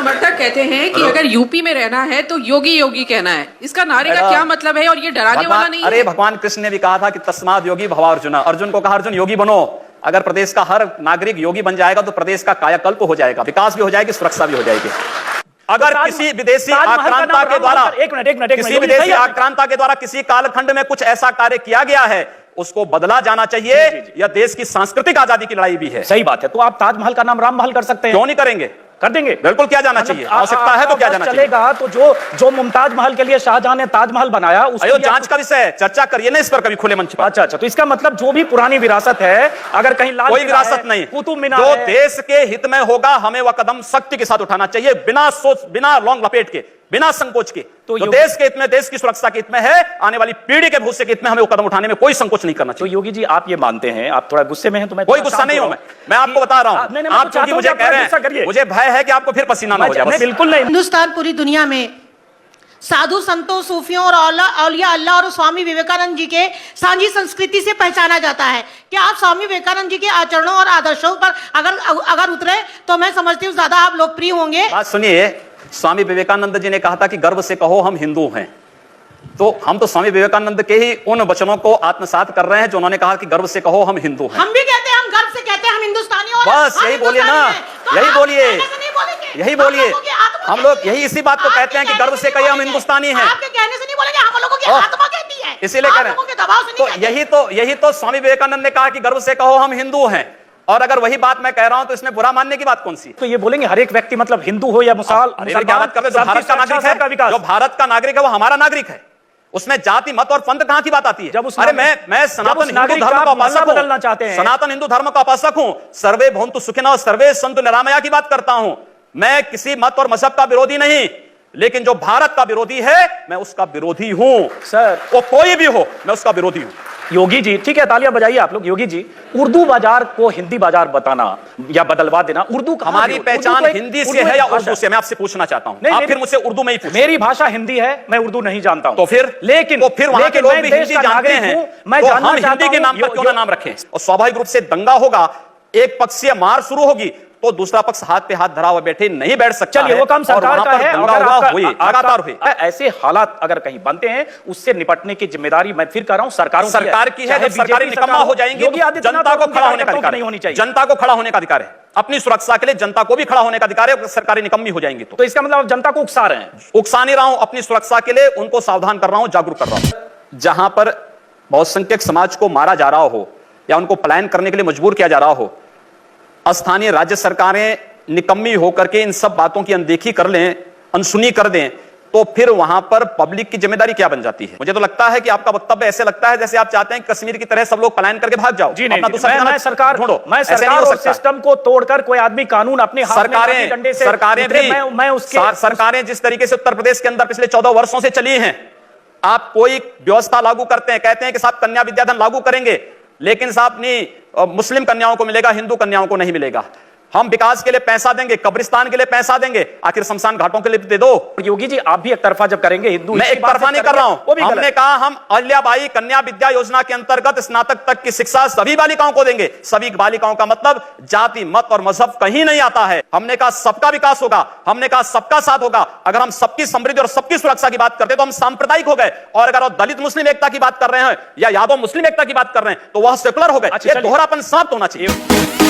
समर्थक कहते हैं कि अगर यूपी में रहना है तो योगी योगी कहना है। इसका नारे का क्या मतलब है और ये डराने वाला नहीं है? अरे भगवान कृष्ण ने भी कहा था कि तस्माद योगी भवा अर्जुन। अर्जुन को कहा अर्जुन योगी बनो। अगर प्रदेश का हर नागरिक योगी बन जाएगा तो प्रदेश का कायाकल्प हो जाएगा, विकास भी हो जाएगी, सुरक्षा भी हो जाएगी। अगर किसी विदेशी आक्रांता के द्वारा किसी विदेशी आक्रांता के द्वारा किसी कालखंड में कुछ ऐसा कार्य किया गया है, उसको बदला जाना चाहिए। यह देश की सांस्कृतिक आजादी की लड़ाई भी है। सही बात है। तो आप ताजमहल का नाम राम महल कर सकते हैं, क्यों नहीं करेंगे? कर देंगे, बिल्कुल किया जाना चाहिए। आवश्यकता है तो क्या जाना चलेगा। तो जो मुमताज महल के लिए शाहजहां ने ताजमहल बनाया, उसकी जांच का विषय है, चर्चा करिए ना इस पर कभी खुले मंच पर। अच्छा, तो इसका मतलब जो भी पुरानी विरासत है, अगर कहीं लाल कोई विरासत नहीं, कुतुब मीनार जो देश के हित में होगा हमें वह कदम सख्ती के साथ उठाना चाहिए, बिना सोच, बिना लौंग लपेट के, बिना संकोच के। तो जो देश के हित में, देश की सुरक्षा के हित में है, आने वाली पीढ़ी के भविष्य के हित में हमें वो कदम उठाने में कोई संकोच नहीं करना चाहिए। तो योगी जी आप ये मानते हैं, आप थोड़ा गुस्से में हैं तो मैं कोई गुस्सा नहीं हूं, मैं आपको बता रहा हूं। आप क्योंकि मुझे कह रहे हैं, मुझे भय है कि आपको फिर पसीना ना हो जाए। बिल्कुल नहीं। हिंदुस्तान पूरी दुनिया में साधु संतों, सूफियों और औलिया अल्लाह और स्वामी विवेकानंद जी के सांझी संस्कृति से पहचाना जाता है। क्या आप स्वामी विवेकानंद जी के आचरणों और आदर्शों पर अगर उतरे तो मैं समझती हूँ ज्यादा आप लोकप्रिय होंगे। बात सुनिए, स्वामी विवेकानंद जी ने कहा था कि गर्व से कहो हम हिंदू हैं। तो हम तो स्वामी विवेकानंद के ही उन वचनों को आत्मसात कर रहे हैं जो उन्होंने कहा कि गर्व से कहो हम हिंदू हैं। हम भी कहते हैं, हम गर्व से कहते हैं हम हिंदुस्तानी और बस यही बोलिए ना, यही बोलिए, यही बोलिए। हम लोग यही इसी बात को कहते हैं कि गर्व से कहिए हम हिंदुस्तानी हैं। आपके कहने से नहीं बोलेंगे, हम लोगों की आत्मा कहती है, इसीलिए कह रहे हैं। तो यही तो स्वामी विवेकानंद ने कहा कि गर्व से कहो हम हिंदू हैं। और अगर वही बात मैं कह रहा हूं तो इसमें बुरा मानने की बात कौन सी? तो ये बोलेंगे हर एक व्यक्ति मतलब हिंदू हो या मुसलमान, क्या बात कर रहे हैं? भारत का नागरिक है, जो भारत का नागरिक है वो हमारा नागरिक है। उसमें जाति मत और पंथ कहां की बात आती है? अरे मैं सनातन हिंदू धर्म का उपासक बदलना चाहते हैं, सनातन हिंदू धर्म का उपासक हूं। सर्वे भवन्तु सुखिनः सर्वे सन्तु निरामया की बात करता हूं। मैं किसी मत और मजहब का विरोधी नहीं, लेकिन जो भारत का विरोधी है मैं उसका विरोधी हूं सर। वो कोई भी हो, मैं उसका विरोधी हूं। योगी जी ठीक है, तालियां बजाइए आप लोग। योगी जी, उर्दू बाजार को हिंदी बाजार बताना या बदलवा देना, उर्दू हमारी पहचान हिंदी से है या उर्दू से? मैं आपसे पूछना चाहता हूं। आप फिर मुझसे उर्दू में ही पूछिए। मेरी भाषा हिंदी है, मैं उर्दू नहीं जानता हूं। तो फिर वहां के लोग भी हिंदी जानते हैं, तो हम हिंदी के नाम पर क्यों ना नाम रखें? और स्वाभाविक रूप से दंगा होगा, एक पक्षीय मार शुरू होगी तो दूसरा पक्ष हाथ पे हाथ धरा हुआ बैठे नहीं बैठ सकता। चलिए वो काम सरकार का है, लगातार हुई। ऐसे हालात अगर कहीं बनते हैं उससे निपटने की जिम्मेदारी मैं फिर कर रहा हूं सरकार की है। जब सरकारी निकम्मा हो जाएंगी तो जनता को खड़ा होने का अधिकार नहीं होनी चाहिए। जनता को खड़ा होने का अधिकार है, अपनी सुरक्षा के लिए जनता को भी खड़ा होने का अधिकार है। सरकारी निकम्मी हो जाएंगी तो इसका मतलब जनता को उकसा रहे हैं? उकसा नहीं रहा हूं, अपनी सुरक्षा के लिए उनको सावधान कर रहा हूं, जागरूक कर रहा हूं। जहां पर बहुसंख्यक समाज को मारा जा रहा हो या उनको पलायन करने के लिए मजबूर किया जा रहा हो, स्थानीय राज्य सरकारें निकम्मी होकर के इन सब बातों की अनदेखी कर लें, अनसुनी कर दें, तो फिर वहां पर पब्लिक की जिम्मेदारी क्या बन जाती है? मुझे तो लगता है कि आपका वक्तव्य ऐसे लगता है जैसे आप चाहते हैं कि कश्मीर की तरह सब लोग पलायन करके भाग जाओ। जी नहीं, मैं सरकार ढूंढो, मैं सरकार और सिस्टम को तोड़कर कोई आदमी कानून अपने हाथ में डंडे से सरकारें जिस तरीके से उत्तर प्रदेश के अंदर पिछले 14 वर्षों से चली हैं, आप कोई व्यवस्था लागू करते हैं, कहते हैं कि साहब कन्या विद्याधन लागू करेंगे, लेकिन साहब नहीं मुस्लिम कन्याओं को मिलेगा, हिंदू कन्याओं को नहीं मिलेगा। हम विकास के लिए पैसा देंगे, कब्रिस्तान के लिए पैसा देंगे, आखिर शमशान घाटों के लिए दे दो। योगी जी आप भी एक तरफा जब करेंगे हिंदू, मैं एक तरफा नहीं कर रहा हूं। हमने कहा हम अहिल्याबाई कन्या विद्या योजना के अंतर्गत स्नातक तक की शिक्षा सभी बालिकाओं को देंगे। सभी बालिकाओं का मतलब जाति मत और मजहब कहीं नहीं आता है। हमने कहा सबका विकास होगा, हमने कहा सबका साथ होगा। अगर हम सबकी समृद्धि और सबकी सुरक्षा की बात करते तो हम सांप्रदायिक हो गए, और अगर आप दलित मुस्लिम एकता की बात कर रहे हैं या यादव मुस्लिम एकता की बात कर रहे हैं तो वह सेकुलर हो गए। दोहरापन समाप्त होना चाहिए।